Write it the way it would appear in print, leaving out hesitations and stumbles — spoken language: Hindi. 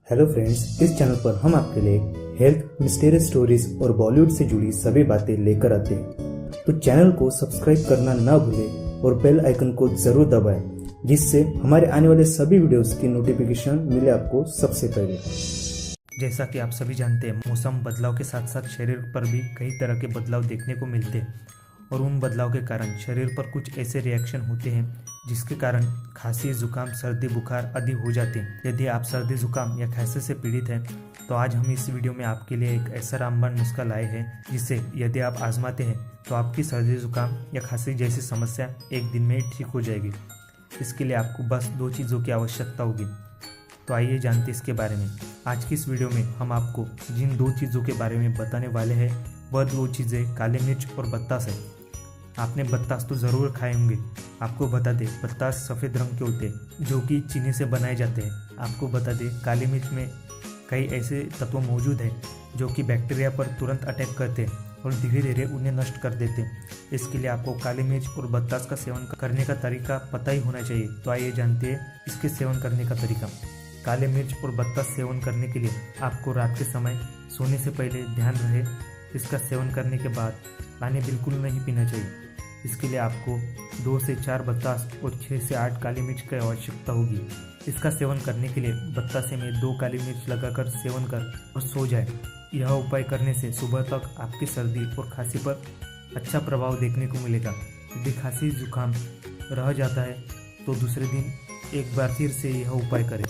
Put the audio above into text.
हेलो फ्रेंड्स, इस चैनल पर हम आपके लिए हेल्थ, मिस्टीरियस स्टोरीज और बॉलीवुड से जुड़ी सभी बातें लेकर आते हैं। तो चैनल को सब्सक्राइब करना ना भूलें और बेल आइकन को जरूर दबाएं, जिससे हमारे आने वाले सभी वीडियोस की नोटिफिकेशन मिले आपको सबसे पहले। जैसा कि आप सभी जानते हैं, मौसम बदलाव के साथ साथ शरीर पर भी कई तरह के बदलाव देखने को मिलते हैं और उन बदलाव के कारण शरीर पर कुछ ऐसे रिएक्शन होते हैं जिसके कारण खांसी, जुकाम, सर्दी, बुखार आदि हो जाते हैं। यदि आप सर्दी, जुकाम या खांसी से पीड़ित हैं तो आज हम इस वीडियो में आपके लिए एक ऐसा रामबाण नुस्खा लाए हैं जिससे यदि आप आजमाते हैं तो आपकी सर्दी, जुकाम या खांसी जैसी समस्या एक दिन में ही ठीक हो जाएगी। इसके लिए आपको बस 2 चीज़ों की आवश्यकता होगी। तो आइए जानते इसके बारे में। आज की इस वीडियो में हम आपको जिन 2 चीज़ों के बारे में बताने वाले हैं वह 2 चीज़ें काली मिर्च और बत्तास है। आपने बत्तास तो ज़रूर खाए होंगे। आपको बता दें, बत्तास सफ़ेद रंग के होते हैं जो कि चीनी से बनाए जाते हैं। आपको बता दें, काली मिर्च में कई ऐसे तत्व मौजूद हैं जो कि बैक्टीरिया पर तुरंत अटैक करते हैं और धीरे धीरे उन्हें नष्ट कर देते हैं। इसके लिए आपको काली मिर्च और बत्तास का सेवन करने का तरीका पता ही होना चाहिए। तो आइए जानते हैं इसके सेवन करने का तरीका। काले मिर्च और बत्तास सेवन करने के लिए आपको रात के समय सोने से पहले ध्यान रहे इसका सेवन करने के बाद पानी बिल्कुल नहीं पीना चाहिए। इसके लिए आपको 2 से 4 बत्तास और 6 से 8 काली मिर्च की आवश्यकता होगी। इसका सेवन करने के लिए बत्तासे में 2 काली मिर्च लगाकर सेवन कर और सो जाए। यह उपाय करने से सुबह तक आपकी सर्दी और खांसी पर अच्छा प्रभाव देखने को मिलेगा। यदि खांसी, जुकाम रह जाता है तो दूसरे दिन एक बार फिर से यह उपाय करें।